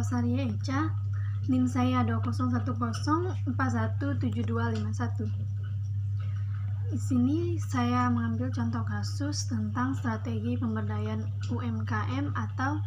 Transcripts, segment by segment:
Rosaria Echa, NIM saya 20104172251. Di sini saya mengambil contoh kasus tentang strategi pemberdayaan UMKM atau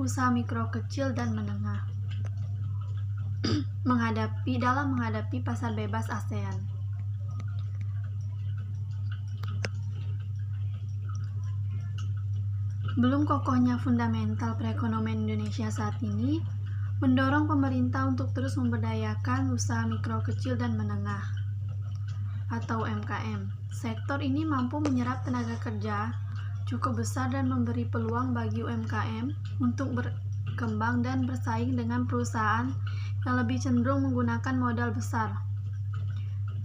usaha mikro kecil dan menengah menghadapi pasar bebas ASEAN. Belum kokohnya fundamental perekonomian Indonesia saat ini mendorong pemerintah untuk terus memberdayakan usaha mikro kecil dan menengah atau UMKM. Sektor ini mampu menyerap tenaga kerja cukup besar dan memberi peluang bagi UMKM untuk berkembang dan bersaing dengan perusahaan yang lebih cenderung menggunakan modal besar.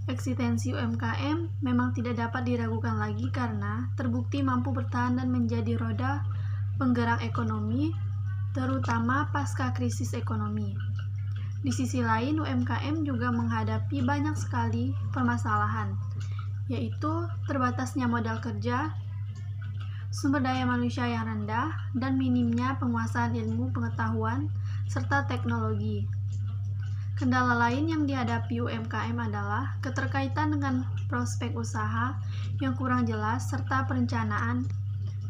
Eksistensi UMKM memang tidak dapat diragukan lagi karena terbukti mampu bertahan dan menjadi roda penggerak ekonomi, terutama pasca krisis ekonomi. Di sisi lain, UMKM juga menghadapi banyak sekali permasalahan, yaitu terbatasnya modal kerja, sumber daya manusia yang rendah, dan minimnya penguasaan ilmu pengetahuan serta teknologi. Kendala lain yang dihadapi UMKM adalah keterkaitan dengan prospek usaha yang kurang jelas serta perencanaan,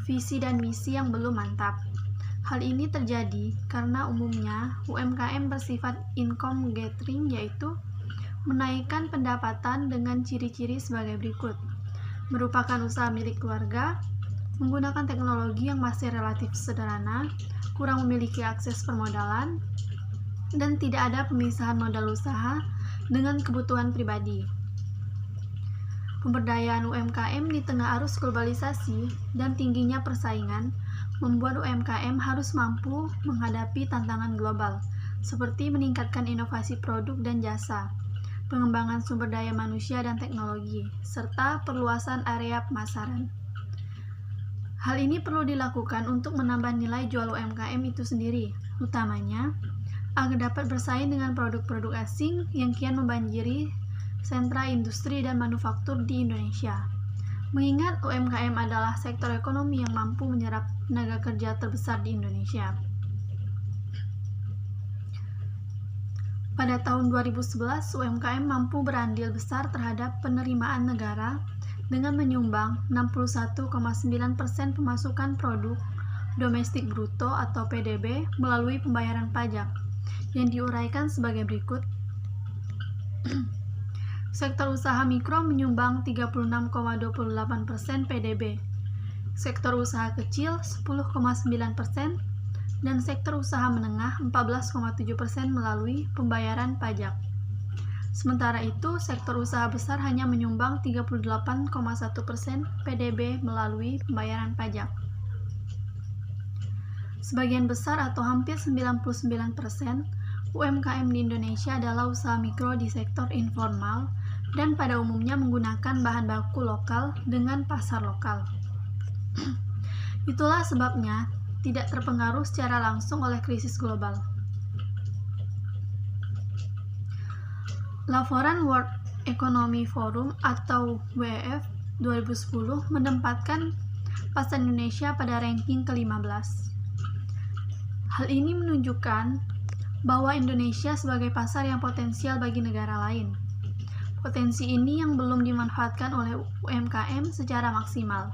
visi dan misi yang belum mantap. Hal ini terjadi karena umumnya UMKM bersifat income gathering, yaitu menaikkan pendapatan dengan ciri-ciri sebagai berikut. Merupakan usaha milik keluarga, menggunakan teknologi yang masih relatif sederhana, kurang memiliki akses permodalan, dan tidak ada pemisahan modal usaha dengan kebutuhan pribadi. Pemberdayaan UMKM di tengah arus globalisasi dan tingginya persaingan membuat UMKM harus mampu menghadapi tantangan global, seperti meningkatkan inovasi produk dan jasa, pengembangan sumber daya manusia dan teknologi, serta perluasan area pemasaran. Hal ini perlu dilakukan untuk menambah nilai jual UMKM itu sendiri, utamanya agar dapat bersaing dengan produk-produk asing yang kian membanjiri sentra industri dan manufaktur di Indonesia. Mengingat UMKM adalah sektor ekonomi yang mampu menyerap tenaga kerja terbesar di Indonesia. Pada tahun 2011, UMKM mampu berandil besar terhadap penerimaan negara dengan menyumbang 61,9% pemasukan produk domestik bruto atau PDB melalui pembayaran pajak yang diuraikan sebagai berikut. Sektor usaha mikro menyumbang 36,28% PDB, sektor usaha kecil 10,9%, dan sektor usaha menengah 14,7% melalui pembayaran pajak. Sementara itu, sektor usaha besar hanya menyumbang 38,1% PDB melalui pembayaran pajak. Sebagian besar atau hampir 99% UMKM di Indonesia adalah usaha mikro di sektor informal dan pada umumnya menggunakan bahan baku lokal dengan pasar lokal. Itulah sebabnya tidak terpengaruh secara langsung oleh krisis global. Laporan World Economic Forum atau WEF 2010 menempatkan pasar Indonesia pada ranking ke-15. Hal ini menunjukkan bahwa Indonesia sebagai pasar yang potensial bagi negara lain. Potensi ini yang belum dimanfaatkan oleh UMKM secara maksimal.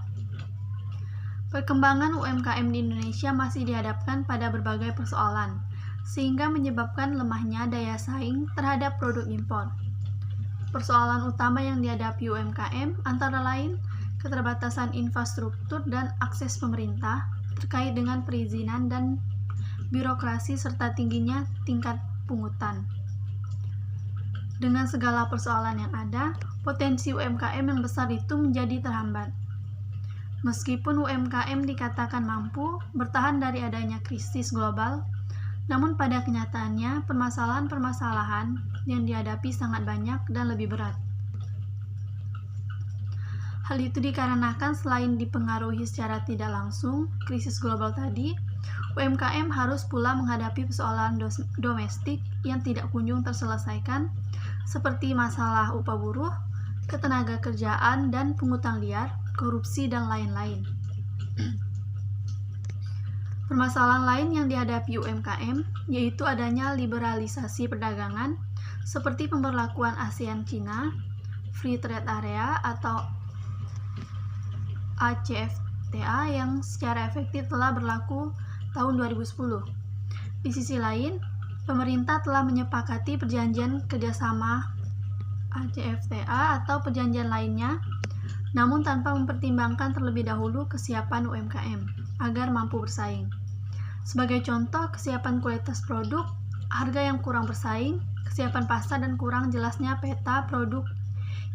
Perkembangan UMKM di Indonesia masih dihadapkan pada berbagai persoalan, sehingga menyebabkan lemahnya daya saing terhadap produk impor. Persoalan utama yang dihadapi UMKM antara lain keterbatasan infrastruktur dan akses pemerintah terkait dengan perizinan dan birokrasi serta tingginya tingkat pungutan. Dengan segala persoalan yang ada, potensi UMKM yang besar itu menjadi terhambat. Meskipun UMKM dikatakan mampu bertahan dari adanya krisis global, namun pada kenyataannya permasalahan-permasalahan yang dihadapi sangat banyak dan lebih berat. Hal itu dikarenakan selain dipengaruhi secara tidak langsung krisis global tadi, UMKM harus pula menghadapi persoalan domestik yang tidak kunjung terselesaikan, seperti masalah upah buruh, ketenaga kerjaan dan pungutan liar, korupsi, dan lain-lain. Permasalahan lain yang dihadapi UMKM yaitu adanya liberalisasi perdagangan seperti pemberlakuan ASEAN-Cina Free Trade Area atau ACFTA yang secara efektif telah berlaku tahun 2010. Di sisi lain, pemerintah telah menyepakati perjanjian kerjasama ACFTA atau perjanjian lainnya, namun tanpa mempertimbangkan terlebih dahulu kesiapan UMKM agar mampu bersaing. Sebagai contoh, kesiapan kualitas produk, harga yang kurang bersaing, kesiapan pasar, dan kurang jelasnya peta produk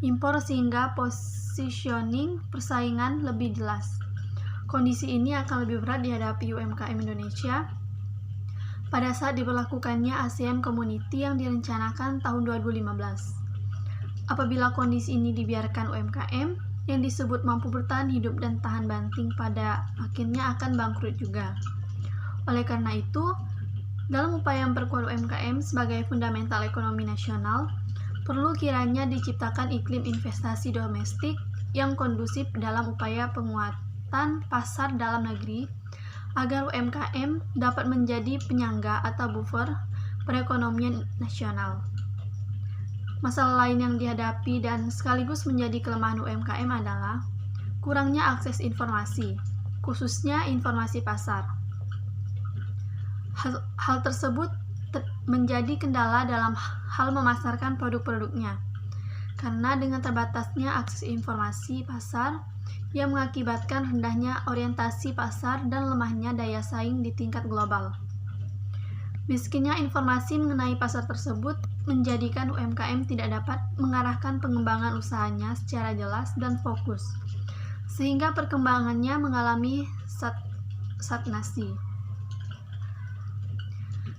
impor sehingga positioning persaingan lebih jelas. Kondisi ini akan lebih berat dihadapi UMKM Indonesia pada saat diberlakukannya ASEAN Community yang direncanakan tahun 2015. Apabila kondisi ini dibiarkan, UMKM yang disebut mampu bertahan hidup dan tahan banting pada akhirnya akan bangkrut juga. Oleh karena itu, dalam upaya memperkuat UMKM sebagai fundamental ekonomi nasional, perlu kiranya diciptakan iklim investasi domestik yang kondusif dalam upaya penguatan pasar dalam negeri agar UMKM dapat menjadi penyangga atau buffer perekonomian nasional. Masalah lain yang dihadapi dan sekaligus menjadi kelemahan UMKM adalah kurangnya akses informasi, khususnya informasi pasar. Hal tersebut menjadi kendala dalam hal memasarkan produk-produknya, karena dengan terbatasnya akses informasi pasar yang mengakibatkan rendahnya orientasi pasar dan lemahnya daya saing di tingkat global. Miskinnya informasi mengenai pasar tersebut menjadikan UMKM tidak dapat mengarahkan pengembangan usahanya secara jelas dan fokus, sehingga perkembangannya mengalami stagnasi.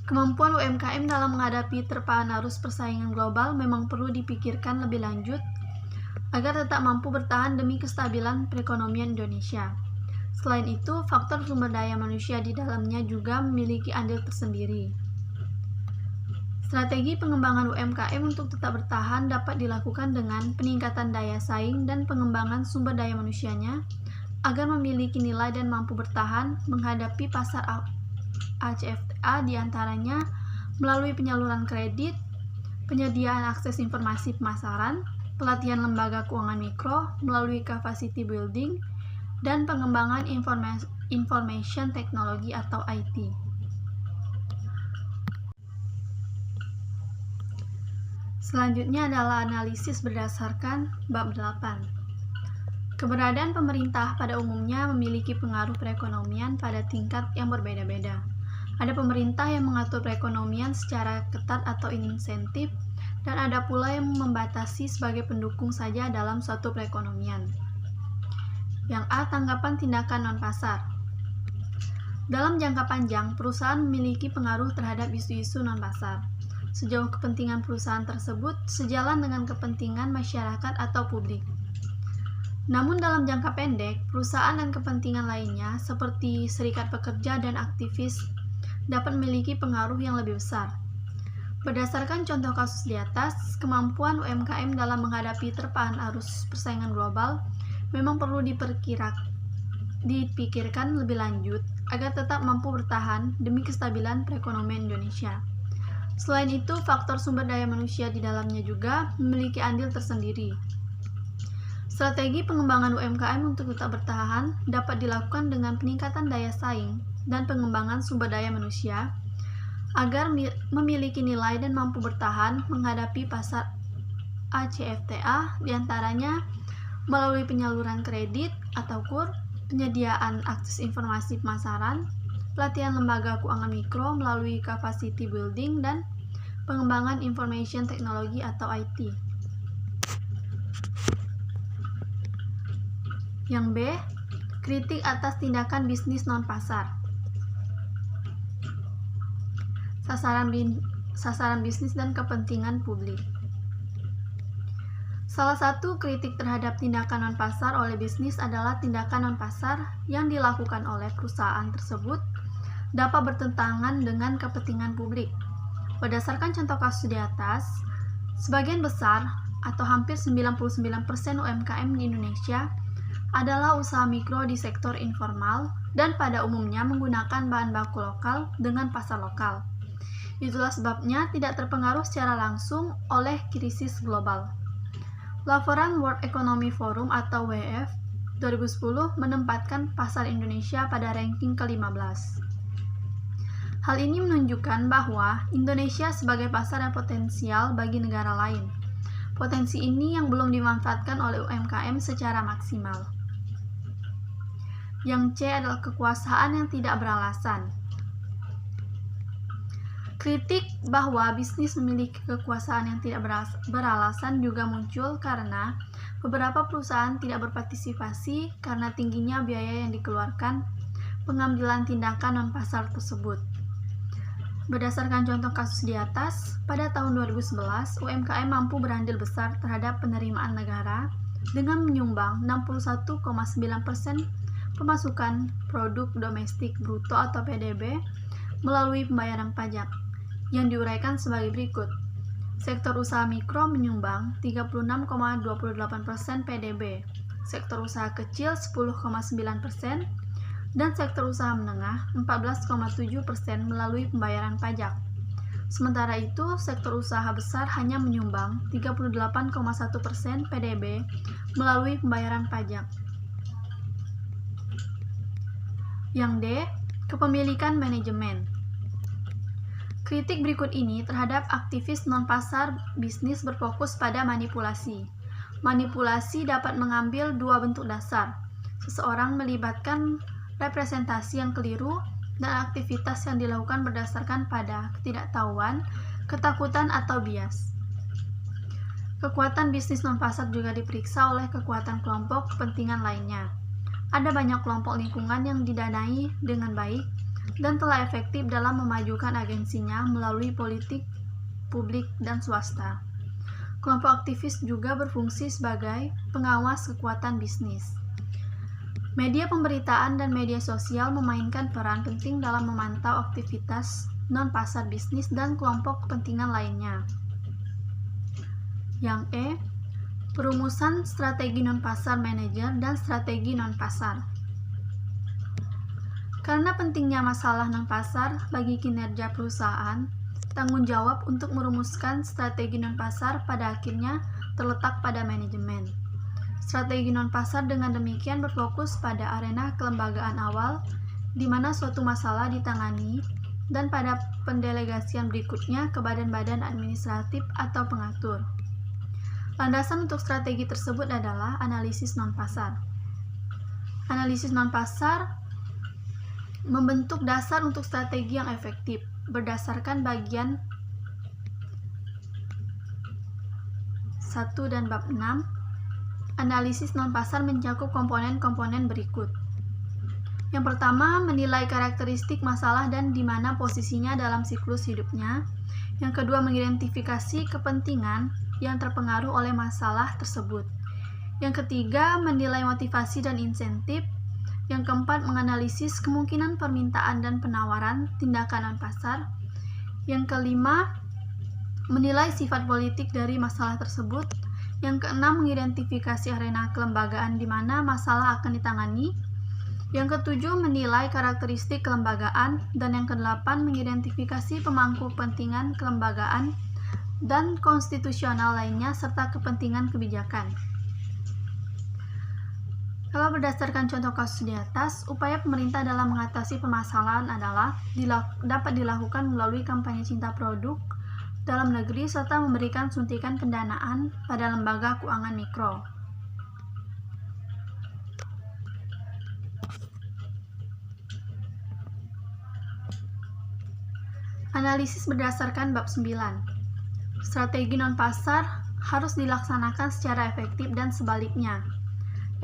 Kemampuan UMKM dalam menghadapi terpaan arus persaingan global memang perlu dipikirkan lebih lanjut agar tetap mampu bertahan demi kestabilan perekonomian Indonesia. Selain itu, faktor sumber daya manusia di dalamnya juga memiliki andil tersendiri. Strategi pengembangan UMKM untuk tetap bertahan dapat dilakukan dengan peningkatan daya saing dan pengembangan sumber daya manusianya agar memiliki nilai dan mampu bertahan menghadapi pasar ACFTA, diantaranya melalui penyaluran kredit, penyediaan akses informasi pemasaran, pelatihan lembaga keuangan mikro melalui capacity building, dan pengembangan information technology atau IT. Selanjutnya adalah analisis berdasarkan bab 8. Keberadaan pemerintah pada umumnya memiliki pengaruh perekonomian pada tingkat yang berbeda-beda. Ada pemerintah yang mengatur perekonomian secara ketat atau insentif, dan ada pula yang membatasi sebagai pendukung saja dalam suatu perekonomian. Yang A. Tanggapan tindakan non-pasar. Dalam jangka panjang, perusahaan memiliki pengaruh terhadap isu-isu non-pasar, sejauh kepentingan perusahaan tersebut sejalan dengan kepentingan masyarakat atau publik. Namun dalam jangka pendek, perusahaan dan kepentingan lainnya seperti serikat pekerja dan aktivis dapat memiliki pengaruh yang lebih besar. Berdasarkan contoh kasus di atas, kemampuan UMKM dalam menghadapi terpaan arus persaingan global memang perlu dipikirkan lebih lanjut agar tetap mampu bertahan demi kestabilan perekonomian Indonesia. Selain itu, faktor sumber daya manusia di dalamnya juga memiliki andil tersendiri. Strategi pengembangan UMKM untuk tetap bertahan dapat dilakukan dengan peningkatan daya saing dan pengembangan sumber daya manusia agar memiliki nilai dan mampu bertahan menghadapi pasar ACFTA, diantaranya melalui penyaluran kredit atau KUR, penyediaan akses informasi pemasaran, pelatihan lembaga keuangan mikro melalui capacity building, dan pengembangan information technology atau IT. Yang B. Kritik atas tindakan bisnis non-pasar. Sasaran bisnis dan kepentingan publik. Salah satu kritik terhadap tindakan non-pasar oleh bisnis adalah tindakan non-pasar yang dilakukan oleh perusahaan tersebut dapat bertentangan dengan kepentingan publik. Berdasarkan contoh kasus di atas, sebagian besar atau hampir 99% UMKM di Indonesia adalah usaha mikro di sektor informal dan pada umumnya menggunakan bahan baku lokal dengan pasar lokal. Itulah sebabnya tidak terpengaruh secara langsung oleh krisis global. Laporan World Economic Forum atau WEF 2010 menempatkan pasar Indonesia pada ranking ke-15. Hal ini menunjukkan bahwa Indonesia sebagai pasar yang potensial bagi negara lain. Potensi ini yang belum dimanfaatkan oleh UMKM secara maksimal. Yang C adalah kekuasaan yang tidak beralasan. Kritik bahwa bisnis memiliki kekuasaan yang tidak beralasan juga muncul karena beberapa perusahaan tidak berpartisipasi karena tingginya biaya yang dikeluarkan pengambilan tindakan non-pasar tersebut. Berdasarkan contoh kasus di atas, pada tahun 2011, UMKM mampu berandil besar terhadap penerimaan negara dengan menyumbang 61,9% pemasukan produk domestik bruto atau PDB melalui pembayaran pajak, yang diuraikan sebagai berikut. Sektor usaha mikro menyumbang 36,28% PDB, sektor usaha kecil 10,9%, dan sektor usaha menengah 14,7% melalui pembayaran pajak. Sementara itu, sektor usaha besar hanya menyumbang 38,1% PDB melalui pembayaran pajak. Yang D, kepemilikan manajemen. Kritik berikut ini terhadap aktivis non-pasar bisnis berfokus pada manipulasi. Manipulasi dapat mengambil dua bentuk dasar. Seseorang melibatkan representasi yang keliru dan aktivitas yang dilakukan berdasarkan pada ketidaktahuan, ketakutan, atau bias. Kekuatan bisnis non-pasar juga diperiksa oleh kekuatan kelompok kepentingan lainnya. Ada banyak kelompok lingkungan yang didanai dengan baik dan telah efektif dalam memajukan agensinya melalui politik, publik, dan swasta. Kelompok aktivis juga berfungsi sebagai pengawas kekuatan bisnis. Media pemberitaan dan media sosial memainkan peran penting dalam memantau aktivitas non-pasar bisnis dan kelompok kepentingan lainnya. Yang E, perumusan strategi non-pasar manajer dan strategi non-pasar. Karena pentingnya masalah non-pasar bagi kinerja perusahaan, tanggung jawab untuk merumuskan strategi non-pasar pada akhirnya terletak pada manajemen. Strategi non-pasar dengan demikian berfokus pada arena kelembagaan awal, di mana suatu masalah ditangani, dan pada pendelegasian berikutnya ke badan-badan administratif atau pengatur. Landasan untuk strategi tersebut adalah analisis non-pasar. Analisis non-pasar membentuk dasar untuk strategi yang efektif, berdasarkan bagian 1 dan bab 6. Analisis non-pasar mencakup komponen-komponen berikut. Yang pertama, menilai karakteristik masalah dan di mana posisinya dalam siklus hidupnya. Yang kedua, mengidentifikasi kepentingan yang terpengaruh oleh masalah tersebut. Yang ketiga, menilai motivasi dan insentif. Yang keempat, menganalisis kemungkinan permintaan dan penawaran tindakan non-pasar. Yang kelima, menilai sifat politik dari masalah tersebut. Yang keenam, mengidentifikasi arena kelembagaan di mana masalah akan ditangani. Yang ketujuh, menilai karakteristik kelembagaan. Dan yang kedelapan, mengidentifikasi pemangku kepentingan kelembagaan dan konstitusional lainnya serta kepentingan kebijakan. Kalau berdasarkan contoh kasus di atas, upaya pemerintah dalam mengatasi permasalahan adalah dapat dilakukan melalui kampanye cinta produk dalam negeri serta memberikan suntikan pendanaan pada lembaga keuangan mikro. Analisis berdasarkan bab 9. Strategi non-pasar harus dilaksanakan secara efektif dan sebaliknya.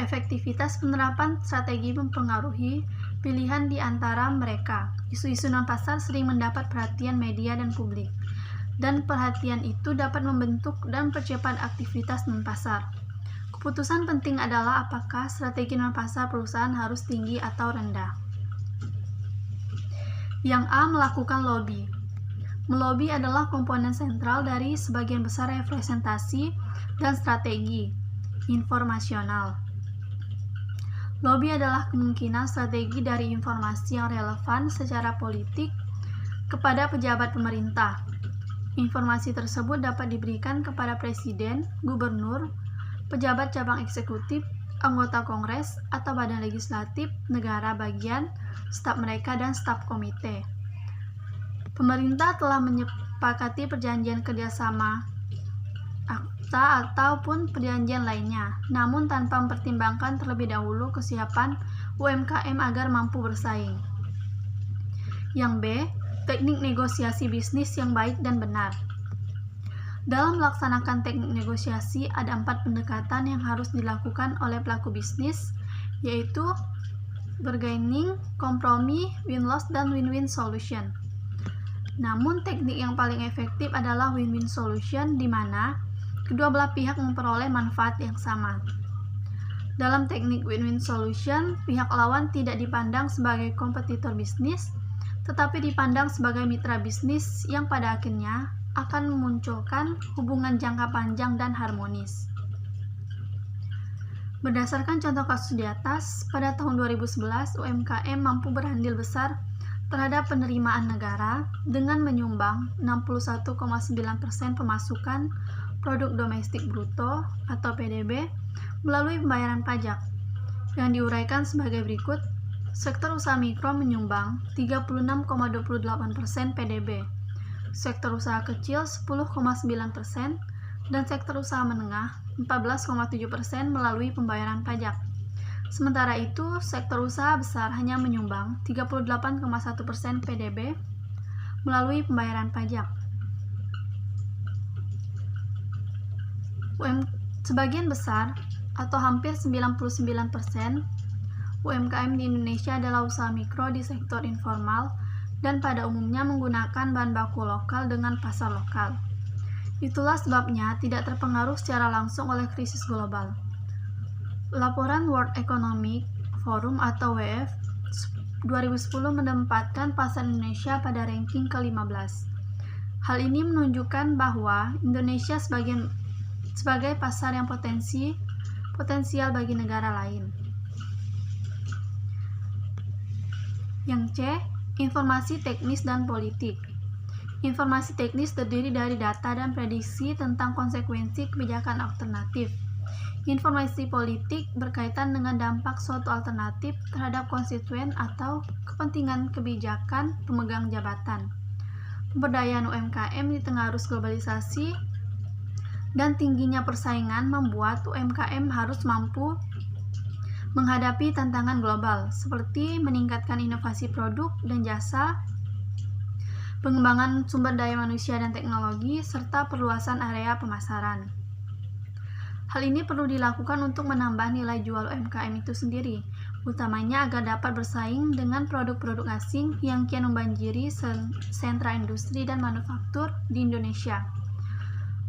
Efektivitas penerapan strategi mempengaruhi pilihan di antara mereka. Isu-isu non-pasar sering mendapat perhatian media dan publik, dan perhatian itu dapat membentuk dan percepat aktivitas non-pasar. Keputusan penting adalah apakah strategi non-pasar perusahaan harus tinggi atau rendah. Yang A, melakukan lobby. Melobi adalah komponen sentral dari sebagian besar representasi dan strategi informasional. Lobby adalah kemungkinan strategi dari informasi yang relevan secara politik kepada pejabat pemerintah. Informasi tersebut dapat diberikan kepada presiden, gubernur, pejabat cabang eksekutif, anggota kongres, atau badan legislatif negara bagian, staf mereka, dan staf komite. Pemerintah telah menyepakati perjanjian kerjasama akta ataupun perjanjian lainnya, namun tanpa mempertimbangkan terlebih dahulu kesiapan UMKM agar mampu bersaing. Yang B, teknik negosiasi bisnis yang baik dan benar. Dalam melaksanakan teknik negosiasi, ada 4 pendekatan yang harus dilakukan oleh pelaku bisnis, yaitu bargaining, kompromi, win-loss, dan win-win solution. Namun, teknik yang paling efektif adalah win-win solution, di mana kedua belah pihak memperoleh manfaat yang sama. Dalam teknik win-win solution, pihak lawan tidak dipandang sebagai kompetitor bisnis, tetapi dipandang sebagai mitra bisnis yang pada akhirnya akan memunculkan hubungan jangka panjang dan harmonis. Berdasarkan contoh kasus di atas, pada tahun 2011 UMKM mampu berandil besar terhadap penerimaan negara dengan menyumbang 61,9% pemasukan produk domestik bruto atau PDB melalui pembayaran pajak yang diuraikan sebagai berikut. Sektor usaha mikro menyumbang 36,28% PDB, sektor usaha kecil 10,9%, dan sektor usaha menengah 14,7% melalui pembayaran pajak. Sementara itu, sektor usaha besar hanya menyumbang 38,1% PDB melalui pembayaran pajak. Sebagian besar atau hampir 99% UMKM di Indonesia adalah usaha mikro di sektor informal dan pada umumnya menggunakan bahan baku lokal dengan pasar lokal. Itulah sebabnya tidak terpengaruh secara langsung oleh krisis global. Laporan World Economic Forum atau WEF 2010 menempatkan pasar Indonesia pada ranking ke-15. Hal ini menunjukkan bahwa Indonesia sebagai pasar yang potensial bagi negara lain. Yang C, informasi teknis dan politik. Informasi teknis terdiri dari data dan prediksi tentang konsekuensi kebijakan alternatif. Informasi politik berkaitan dengan dampak suatu alternatif terhadap konstituen atau kepentingan kebijakan pemegang jabatan. Pemberdayaan UMKM di tengah arus globalisasi dan tingginya persaingan membuat UMKM harus mampu menghadapi tantangan global, seperti meningkatkan inovasi produk dan jasa, pengembangan sumber daya manusia dan teknologi, serta perluasan area pemasaran. Hal ini perlu dilakukan untuk menambah nilai jual UMKM itu sendiri, utamanya agar dapat bersaing dengan produk-produk asing yang kian membanjiri sentra industri dan manufaktur di Indonesia.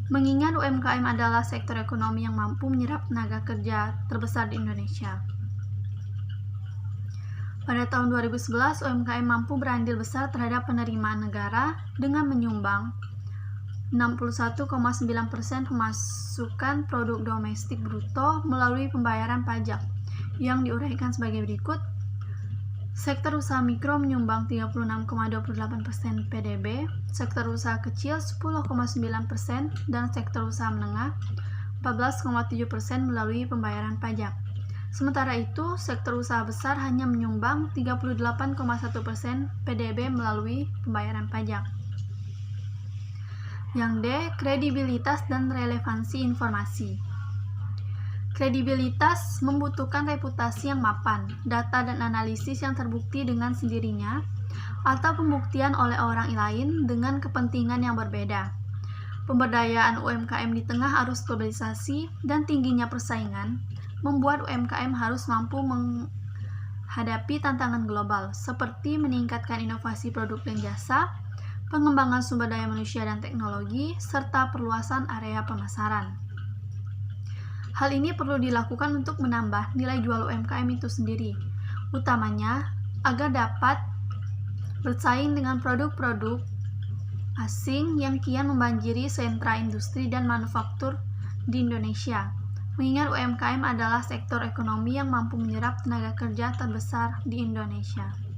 Mengingat UMKM adalah sektor ekonomi yang mampu menyerap tenaga kerja terbesar di Indonesia. Pada tahun 2011, UMKM mampu berandil besar terhadap penerimaan negara dengan menyumbang 61,9% pemasukan produk domestik bruto melalui pembayaran pajak yang diuraikan sebagai berikut. Sektor usaha mikro menyumbang 36,28% PDB, sektor usaha kecil 10,9%, dan sektor usaha menengah 14,7% melalui pembayaran pajak. Sementara itu, sektor usaha besar hanya menyumbang 38,1% PDB melalui pembayaran pajak. Yang D, kredibilitas dan relevansi informasi. Kredibilitas membutuhkan reputasi yang mapan, data dan analisis yang terbukti dengan sendirinya, atau pembuktian oleh orang lain dengan kepentingan yang berbeda. Pemberdayaan UMKM di tengah arus globalisasi dan tingginya persaingan membuat UMKM harus mampu menghadapi tantangan global, seperti meningkatkan inovasi produk dan jasa, pengembangan sumber daya manusia dan teknologi, serta perluasan area pemasaran. Hal ini perlu dilakukan untuk menambah nilai jual UMKM itu sendiri, utamanya agar dapat bersaing dengan produk-produk asing yang kian membanjiri sentra industri dan manufaktur di Indonesia, mengingat UMKM adalah sektor ekonomi yang mampu menyerap tenaga kerja terbesar di Indonesia.